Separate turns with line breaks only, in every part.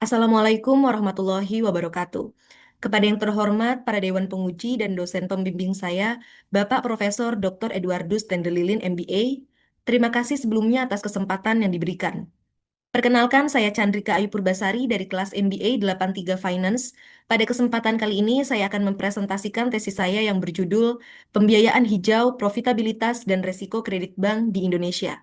Assalamualaikum warahmatullahi wabarakatuh. Kepada yang terhormat para Dewan Penguji dan dosen pembimbing saya, Bapak Profesor Dr. Edwardus Tendelilin MBA, terima kasih sebelumnya atas kesempatan yang diberikan. Perkenalkan, saya Chandrika Ayu Purbasari dari kelas MBA 83 Finance. Pada kesempatan kali ini, saya akan mempresentasikan tesis saya yang berjudul Pembiayaan Hijau, Profitabilitas, dan Resiko Kredit Bank di Indonesia.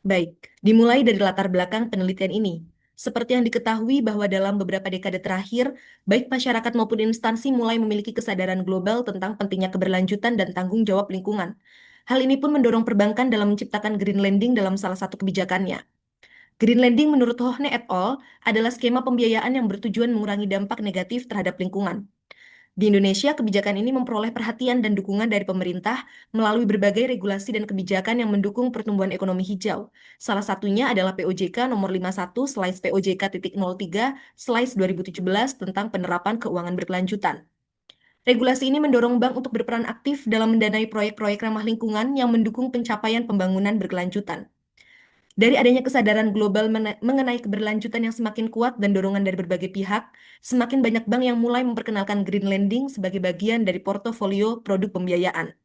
Baik, dimulai dari latar belakang penelitian ini. Seperti yang diketahui bahwa dalam beberapa dekade terakhir, baik masyarakat maupun instansi mulai memiliki kesadaran global tentang pentingnya keberlanjutan dan tanggung jawab lingkungan. Hal ini pun mendorong perbankan dalam menciptakan green lending dalam salah satu kebijakannya. Green lending menurut Hohne et al. Adalah skema pembiayaan yang bertujuan mengurangi dampak negatif terhadap lingkungan. Di Indonesia, kebijakan ini memperoleh perhatian dan dukungan dari pemerintah melalui berbagai regulasi dan kebijakan yang mendukung pertumbuhan ekonomi hijau. Salah satunya adalah POJK nomor 51/POJK.03/2017 tentang penerapan keuangan berkelanjutan. Regulasi ini mendorong bank untuk berperan aktif dalam mendanai proyek-proyek ramah lingkungan yang mendukung pencapaian pembangunan berkelanjutan. Dari adanya kesadaran global mengenai keberlanjutan yang semakin kuat dan dorongan dari berbagai pihak, semakin banyak bank yang mulai memperkenalkan green lending sebagai bagian dari portofolio produk pembiayaan.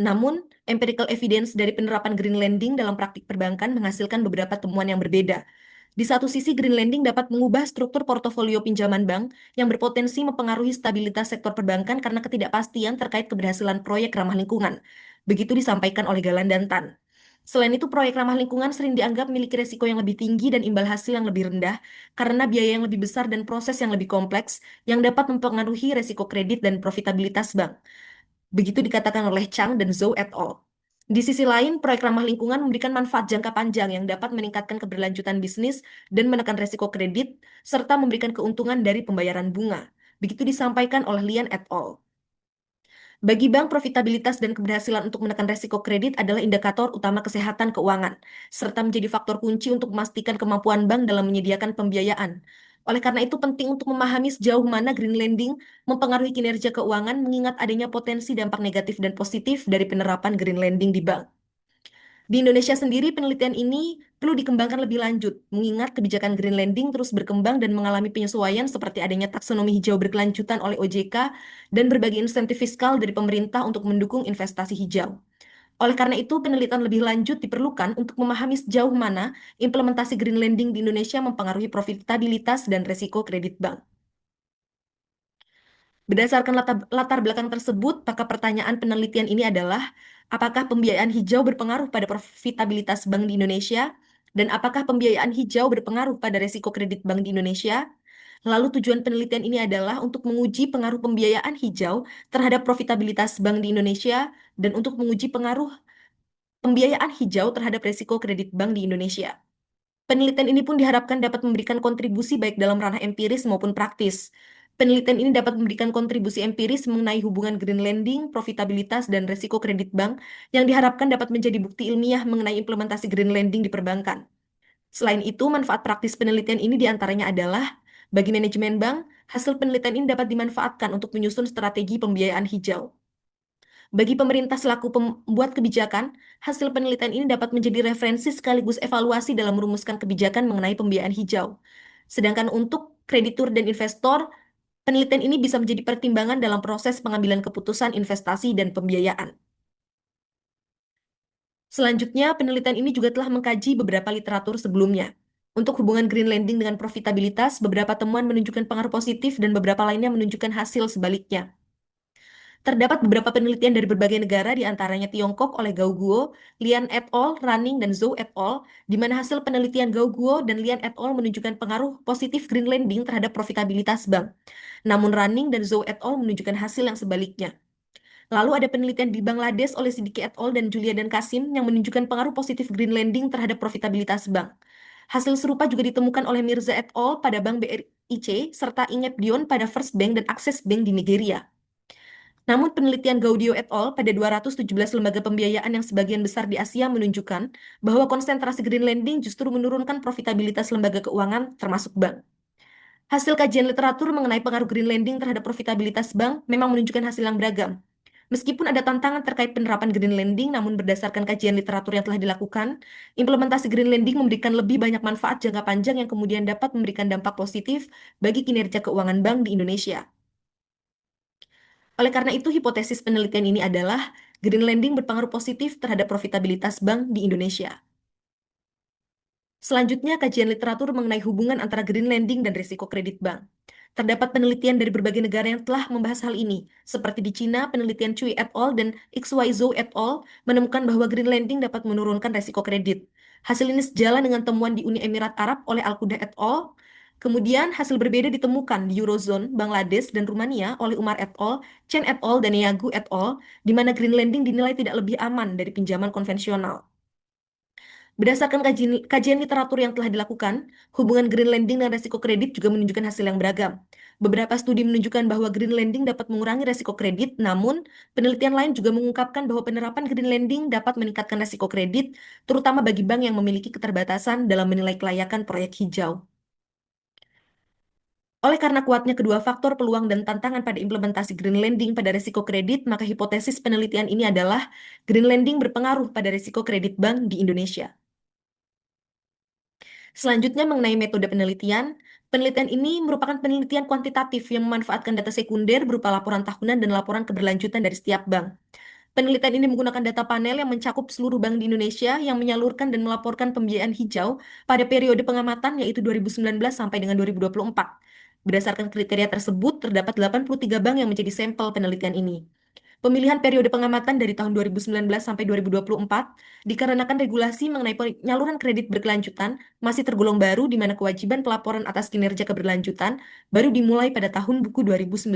Namun, empirical evidence dari penerapan green lending dalam praktik perbankan menghasilkan beberapa temuan yang berbeda. Di satu sisi, green lending dapat mengubah struktur portofolio pinjaman bank yang berpotensi mempengaruhi stabilitas sektor perbankan karena ketidakpastian terkait keberhasilan proyek ramah lingkungan. Begitu disampaikan oleh Galan dan Tan. Selain itu, proyek ramah lingkungan sering dianggap memiliki resiko yang lebih tinggi dan imbal hasil yang lebih rendah karena biaya yang lebih besar dan proses yang lebih kompleks yang dapat mempengaruhi resiko kredit dan profitabilitas bank. Begitu dikatakan oleh Chang dan Zhou et al. Di sisi lain, proyek ramah lingkungan memberikan manfaat jangka panjang yang dapat meningkatkan keberlanjutan bisnis dan menekan resiko kredit, serta memberikan keuntungan dari pembayaran bunga. Begitu disampaikan oleh Lian et al. Bagi bank, profitabilitas dan keberhasilan untuk menekan resiko kredit adalah indikator utama kesehatan keuangan, serta menjadi faktor kunci untuk memastikan kemampuan bank dalam menyediakan pembiayaan. Oleh karena itu, penting untuk memahami sejauh mana green lending mempengaruhi kinerja keuangan, mengingat adanya potensi dampak negatif dan positif dari penerapan green lending di bank. Di Indonesia sendiri, penelitian ini perlu dikembangkan lebih lanjut, mengingat kebijakan green lending terus berkembang dan mengalami penyesuaian seperti adanya taksonomi hijau berkelanjutan oleh OJK dan berbagai insentif fiskal dari pemerintah untuk mendukung investasi hijau. Oleh karena itu, penelitian lebih lanjut diperlukan untuk memahami sejauh mana implementasi green lending di Indonesia mempengaruhi profitabilitas dan resiko kredit bank. Berdasarkan latar belakang tersebut, maka pertanyaan penelitian ini adalah, apakah pembiayaan hijau berpengaruh pada profitabilitas bank di Indonesia? Dan apakah pembiayaan hijau berpengaruh pada resiko kredit bank di Indonesia? Lalu tujuan penelitian ini adalah untuk menguji pengaruh pembiayaan hijau terhadap profitabilitas bank di Indonesia dan untuk menguji pengaruh pembiayaan hijau terhadap resiko kredit bank di Indonesia. Penelitian ini pun diharapkan dapat memberikan kontribusi baik dalam ranah empiris maupun praktis. Penelitian ini dapat memberikan kontribusi empiris mengenai hubungan green lending, profitabilitas, dan resiko kredit bank yang diharapkan dapat menjadi bukti ilmiah mengenai implementasi green lending di perbankan. Selain itu, manfaat praktis penelitian ini diantaranya adalah, bagi manajemen bank, hasil penelitian ini dapat dimanfaatkan untuk menyusun strategi pembiayaan hijau. Bagi pemerintah selaku pembuat kebijakan, hasil penelitian ini dapat menjadi referensi sekaligus evaluasi dalam merumuskan kebijakan mengenai pembiayaan hijau. Sedangkan untuk kreditur dan investor, penelitian ini bisa menjadi pertimbangan dalam proses pengambilan keputusan investasi dan pembiayaan. Selanjutnya, penelitian ini juga telah mengkaji beberapa literatur sebelumnya. Untuk hubungan green lending dengan profitabilitas, beberapa temuan menunjukkan pengaruh positif dan beberapa lainnya menunjukkan hasil sebaliknya. Terdapat beberapa penelitian dari berbagai negara, di antaranya Tiongkok oleh Gao Guo, Lian et al., Running, dan Zhou et al., di mana hasil penelitian Gao Guo dan Lian et al. Menunjukkan pengaruh positif green lending terhadap profitabilitas bank. Namun Running dan Zhou et al. Menunjukkan hasil yang sebaliknya. Lalu ada penelitian di Bangladesh oleh Siddiqui et al. Dan Julia dan Kasim yang menunjukkan pengaruh positif green lending terhadap profitabilitas bank. Hasil serupa juga ditemukan oleh Mirza et al. Pada Bank BRIC, serta Ingep Dion pada First Bank dan Access Bank di Nigeria. Namun penelitian Gaudio et al. Pada 217 lembaga pembiayaan yang sebagian besar di Asia menunjukkan bahwa konsentrasi green lending justru menurunkan profitabilitas lembaga keuangan termasuk bank. Hasil kajian literatur mengenai pengaruh green lending terhadap profitabilitas bank memang menunjukkan hasil yang beragam. Meskipun ada tantangan terkait penerapan green lending, namun berdasarkan kajian literatur yang telah dilakukan, implementasi green lending memberikan lebih banyak manfaat jangka panjang yang kemudian dapat memberikan dampak positif bagi kinerja keuangan bank di Indonesia. Oleh karena itu, hipotesis penelitian ini adalah green lending berpengaruh positif terhadap profitabilitas bank di Indonesia. Selanjutnya, kajian literatur mengenai hubungan antara green lending dan risiko kredit bank. Terdapat penelitian dari berbagai negara yang telah membahas hal ini, seperti di Cina, penelitian Cui et al. Dan XY Zhou et al. Menemukan bahwa green lending dapat menurunkan risiko kredit. Hasil ini sejalan dengan temuan di Uni Emirat Arab oleh Al-Qudah et al. Kemudian, hasil berbeda ditemukan di Eurozone, Bangladesh, dan Rumania oleh Umar et al., Chen et al., dan Yagu et al., di mana green lending dinilai tidak lebih aman dari pinjaman konvensional. Berdasarkan kajian literatur yang telah dilakukan, hubungan green lending dan resiko kredit juga menunjukkan hasil yang beragam. Beberapa studi menunjukkan bahwa green lending dapat mengurangi resiko kredit, namun penelitian lain juga mengungkapkan bahwa penerapan green lending dapat meningkatkan resiko kredit, terutama bagi bank yang memiliki keterbatasan dalam menilai kelayakan proyek hijau. Oleh karena kuatnya kedua faktor peluang dan tantangan pada implementasi green lending pada resiko kredit, maka hipotesis penelitian ini adalah green lending berpengaruh pada resiko kredit bank di Indonesia. Selanjutnya mengenai metode penelitian, penelitian ini merupakan penelitian kuantitatif yang memanfaatkan data sekunder berupa laporan tahunan dan laporan keberlanjutan dari setiap bank. Penelitian ini menggunakan data panel yang mencakup seluruh bank di Indonesia yang menyalurkan dan melaporkan pembiayaan hijau pada periode pengamatan yaitu 2019 sampai dengan 2024. Berdasarkan kriteria tersebut, terdapat 83 bank yang menjadi sampel penelitian ini. Pemilihan periode pengamatan dari tahun 2019 sampai 2024 dikarenakan regulasi mengenai penyaluran kredit berkelanjutan masih tergolong baru di mana kewajiban pelaporan atas kinerja keberlanjutan baru dimulai pada tahun buku 2019.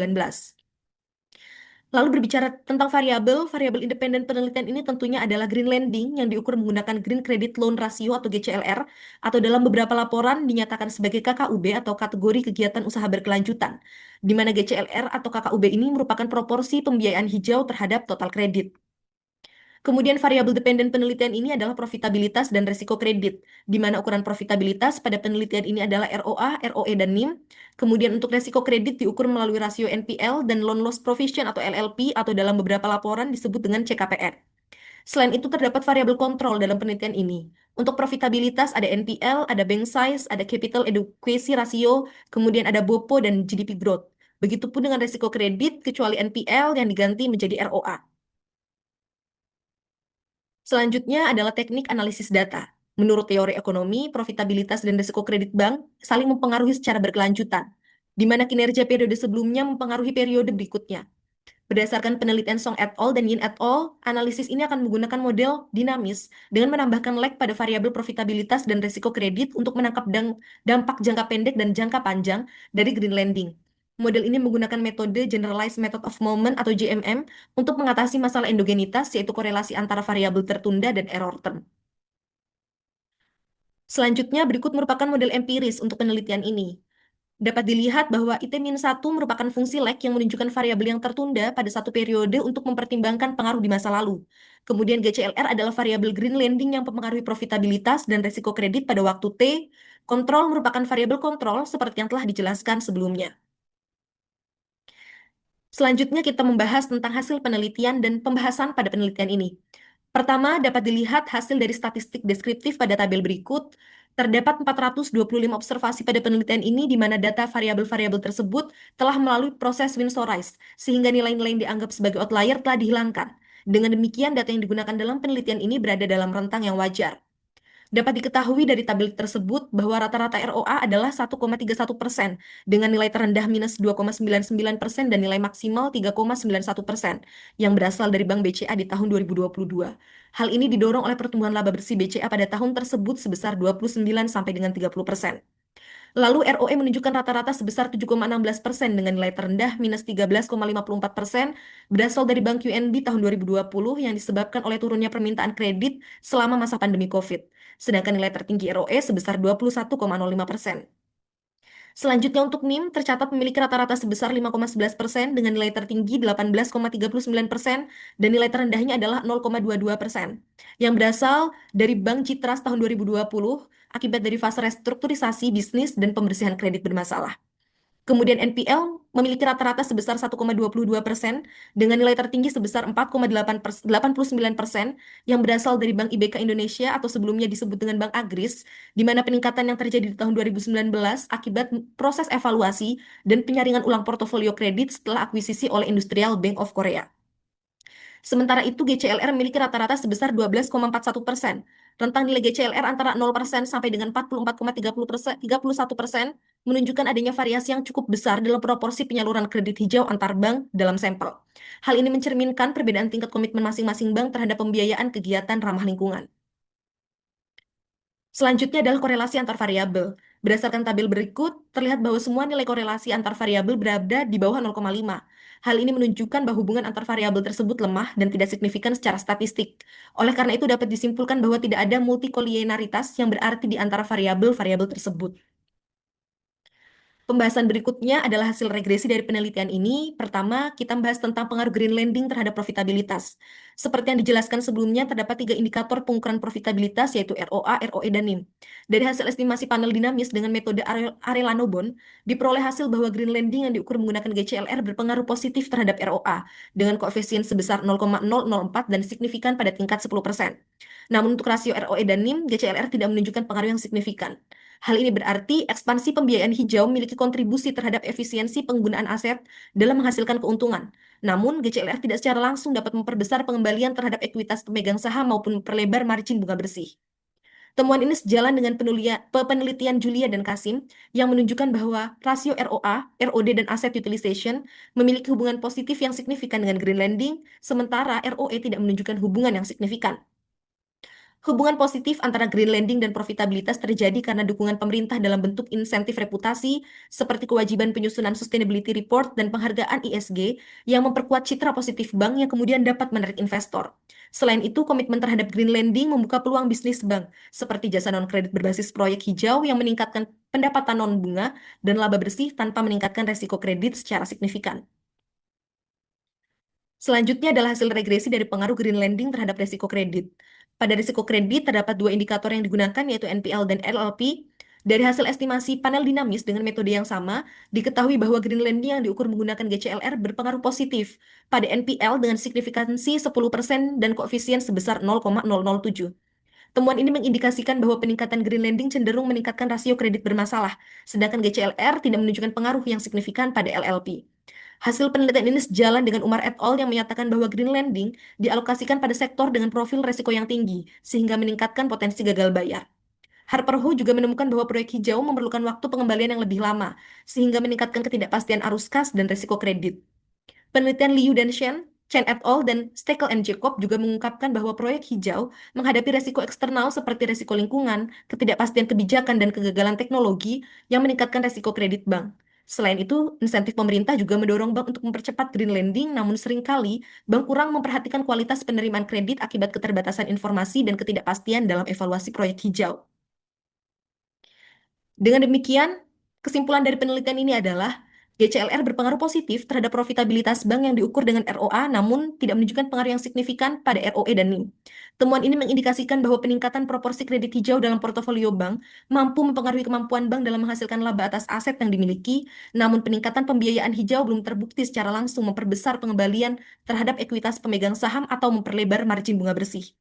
Lalu berbicara tentang variabel independen penelitian ini tentunya adalah green lending yang diukur menggunakan Green Credit Loan Ratio atau GCLR, atau dalam beberapa laporan dinyatakan sebagai KKUB atau kategori kegiatan usaha berkelanjutan, di mana GCLR atau KKUB ini merupakan proporsi pembiayaan hijau terhadap total kredit. Kemudian variabel dependen penelitian ini adalah profitabilitas dan resiko kredit, di mana ukuran profitabilitas pada penelitian ini adalah ROA, ROE, dan NIM. Kemudian untuk resiko kredit diukur melalui rasio NPL dan loan loss provision atau LLP atau dalam beberapa laporan disebut dengan CKPR. Selain itu terdapat variabel kontrol dalam penelitian ini. Untuk profitabilitas ada NPL, ada bank size, ada capital adequacy ratio, kemudian ada BOPO dan GDP growth. Begitupun dengan resiko kredit kecuali NPL yang diganti menjadi ROA. Selanjutnya adalah teknik analisis data. Menurut teori ekonomi, profitabilitas dan risiko kredit bank saling mempengaruhi secara berkelanjutan, di mana kinerja periode sebelumnya mempengaruhi periode berikutnya. Berdasarkan penelitian Song et al. Dan Yin et al., analisis ini akan menggunakan model dinamis dengan menambahkan lag pada variabel profitabilitas dan risiko kredit untuk menangkap dampak jangka pendek dan jangka panjang dari green lending. Model ini menggunakan metode Generalized Method of Moment atau GMM untuk mengatasi masalah endogenitas, yaitu korelasi antara variabel tertunda dan error term. Selanjutnya, berikut merupakan model empiris untuk penelitian ini. Dapat dilihat bahwa IT-1 merupakan fungsi lag yang menunjukkan variabel yang tertunda pada satu periode untuk mempertimbangkan pengaruh di masa lalu. Kemudian GCLR adalah variabel green lending yang mempengaruhi profitabilitas dan resiko kredit pada waktu T. Kontrol merupakan variabel kontrol seperti yang telah dijelaskan sebelumnya. Selanjutnya kita membahas tentang hasil penelitian dan pembahasan pada penelitian ini. Pertama, dapat dilihat hasil dari statistik deskriptif pada tabel berikut. Terdapat 425 observasi pada penelitian ini di mana data variabel-variabel tersebut telah melalui proses Winsor-Rice, sehingga nilai-nilai yang dianggap sebagai outlier telah dihilangkan. Dengan demikian, data yang digunakan dalam penelitian ini berada dalam rentang yang wajar. Dapat diketahui dari tabel tersebut bahwa rata-rata ROA adalah 1,31% dengan nilai terendah minus 2,99% dan nilai maksimal 3,91% yang berasal dari Bank BCA di tahun 2022. Hal ini didorong oleh pertumbuhan laba bersih BCA pada tahun tersebut sebesar 29 sampai dengan 30%. Lalu ROE menunjukkan rata-rata sebesar 7,16% dengan nilai terendah minus 13,54% berasal dari Bank QNB tahun 2020 yang disebabkan oleh turunnya permintaan kredit selama masa pandemi COVID. Sedangkan nilai tertinggi ROE sebesar 21,05%. Selanjutnya untuk NIM tercatat memiliki rata-rata sebesar 5,11% dengan nilai tertinggi 18,39% dan nilai terendahnya adalah 0,22% yang berasal dari Bank Citras tahun 2020 akibat dari fase restrukturisasi bisnis dan pembersihan kredit bermasalah. Kemudian NPL memiliki rata-rata sebesar 1,22% dengan nilai tertinggi sebesar 4,89% yang berasal dari Bank IBK Indonesia atau sebelumnya disebut dengan Bank Agris, di mana peningkatan yang terjadi di tahun 2019 akibat proses evaluasi dan penyaringan ulang portofolio kredit setelah akuisisi oleh Industrial Bank of Korea. Sementara itu, GCLR memiliki rata-rata sebesar 12,41%. Rentang nilai GCLR antara 0% sampai dengan 44,31% menunjukkan adanya variasi yang cukup besar dalam proporsi penyaluran kredit hijau antar bank dalam sampel. Hal ini mencerminkan perbedaan tingkat komitmen masing-masing bank terhadap pembiayaan kegiatan ramah lingkungan. Selanjutnya adalah korelasi antar variabel. Berdasarkan tabel berikut, terlihat bahwa semua nilai korelasi antar variabel berada di bawah 0,5. Hal ini menunjukkan bahwa hubungan antar variabel tersebut lemah dan tidak signifikan secara statistik. Oleh karena itu dapat disimpulkan bahwa tidak ada multikolinearitas yang berarti di antara variabel-variabel tersebut. Pembahasan berikutnya adalah hasil regresi dari penelitian ini. Pertama, kita membahas tentang pengaruh green lending terhadap profitabilitas. Seperti yang dijelaskan sebelumnya, terdapat 3 indikator pengukuran profitabilitas, yaitu ROA, ROE, dan NIM. Dari hasil estimasi panel dinamis dengan metode Arellano-Bon, diperoleh hasil bahwa green lending yang diukur menggunakan GCLR berpengaruh positif terhadap ROA, dengan koefisien sebesar 0,004 dan signifikan pada tingkat 10%. Namun untuk rasio ROE dan NIM, GCLR tidak menunjukkan pengaruh yang signifikan. Hal ini berarti ekspansi pembiayaan hijau memiliki kontribusi terhadap efisiensi penggunaan aset dalam menghasilkan keuntungan. Namun, GCLR tidak secara langsung dapat memperbesar pengembalian terhadap ekuitas pemegang saham maupun memperlebar margin bunga bersih. Temuan ini sejalan dengan penelitian Julia dan Kasim yang menunjukkan bahwa rasio ROA, ROD, dan asset utilization memiliki hubungan positif yang signifikan dengan green lending, sementara ROE tidak menunjukkan hubungan yang signifikan. Hubungan positif antara green lending dan profitabilitas terjadi karena dukungan pemerintah dalam bentuk insentif reputasi, seperti kewajiban penyusunan sustainability report dan penghargaan ISG yang memperkuat citra positif bank yang kemudian dapat menarik investor. Selain itu, komitmen terhadap green lending membuka peluang bisnis bank, seperti jasa non-kredit berbasis proyek hijau yang meningkatkan pendapatan non-bunga dan laba bersih tanpa meningkatkan resiko kredit secara signifikan. Selanjutnya adalah hasil regresi dari pengaruh green lending terhadap risiko kredit. Pada risiko kredit, terdapat 2 indikator yang digunakan, yaitu NPL dan LLP. Dari hasil estimasi panel dinamis dengan metode yang sama, diketahui bahwa green lending yang diukur menggunakan GCLR berpengaruh positif pada NPL dengan signifikansi 10% dan koefisien sebesar 0,007. Temuan ini mengindikasikan bahwa peningkatan green lending cenderung meningkatkan rasio kredit bermasalah, sedangkan GCLR tidak menunjukkan pengaruh yang signifikan pada LLP. Hasil penelitian ini sejalan dengan Umar et al. Yang menyatakan bahwa green lending dialokasikan pada sektor dengan profil risiko yang tinggi, sehingga meningkatkan potensi gagal bayar. Harper Ho juga menemukan bahwa proyek hijau memerlukan waktu pengembalian yang lebih lama, sehingga meningkatkan ketidakpastian arus kas dan risiko kredit. Penelitian Liu dan Chen et al. Dan Stekel and Jacob juga mengungkapkan bahwa proyek hijau menghadapi risiko eksternal seperti risiko lingkungan, ketidakpastian kebijakan, dan kegagalan teknologi yang meningkatkan risiko kredit bank. Selain itu, insentif pemerintah juga mendorong bank untuk mempercepat green lending, namun seringkali bank kurang memperhatikan kualitas penerimaan kredit akibat keterbatasan informasi dan ketidakpastian dalam evaluasi proyek hijau. Dengan demikian, kesimpulan dari penelitian ini adalah GCLR berpengaruh positif terhadap profitabilitas bank yang diukur dengan ROA, namun tidak menunjukkan pengaruh yang signifikan pada ROE dan NIM. Temuan ini mengindikasikan bahwa peningkatan proporsi kredit hijau dalam portofolio bank mampu mempengaruhi kemampuan bank dalam menghasilkan laba atas aset yang dimiliki, namun peningkatan pembiayaan hijau belum terbukti secara langsung memperbesar pengembalian terhadap ekuitas pemegang saham atau memperlebar margin bunga bersih.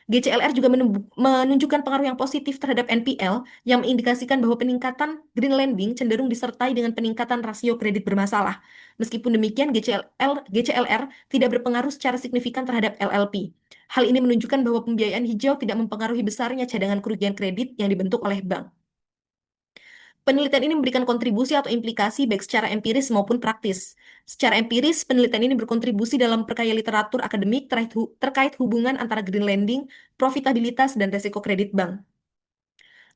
GCLR juga menunjukkan pengaruh yang positif terhadap NPL yang mengindikasikan bahwa peningkatan green lending cenderung disertai dengan peningkatan rasio kredit bermasalah. Meskipun demikian, GCLR tidak berpengaruh secara signifikan terhadap LLP. Hal ini menunjukkan bahwa pembiayaan hijau tidak mempengaruhi besarnya cadangan kerugian kredit yang dibentuk oleh bank. Penelitian ini memberikan kontribusi atau implikasi baik secara empiris maupun praktis. Secara empiris, penelitian ini berkontribusi dalam perkaya literatur akademik terkait hubungan antara green lending, profitabilitas, dan resiko kredit bank.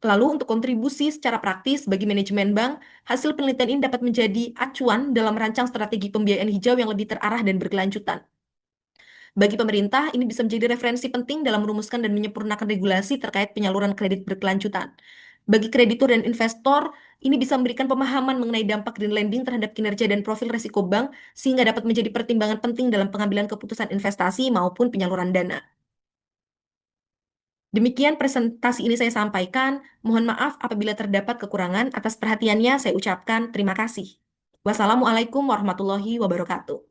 Lalu untuk kontribusi secara praktis bagi manajemen bank, hasil penelitian ini dapat menjadi acuan dalam merancang strategi pembiayaan hijau yang lebih terarah dan berkelanjutan. Bagi pemerintah, ini bisa menjadi referensi penting dalam merumuskan dan menyempurnakan regulasi terkait penyaluran kredit berkelanjutan. Bagi kreditur dan investor, ini bisa memberikan pemahaman mengenai dampak green lending terhadap kinerja dan profil risiko bank, sehingga dapat menjadi pertimbangan penting dalam pengambilan keputusan investasi maupun penyaluran dana. Demikian presentasi ini saya sampaikan. Mohon maaf apabila terdapat kekurangan. Atas perhatiannya saya ucapkan terima kasih. Wassalamualaikum warahmatullahi wabarakatuh.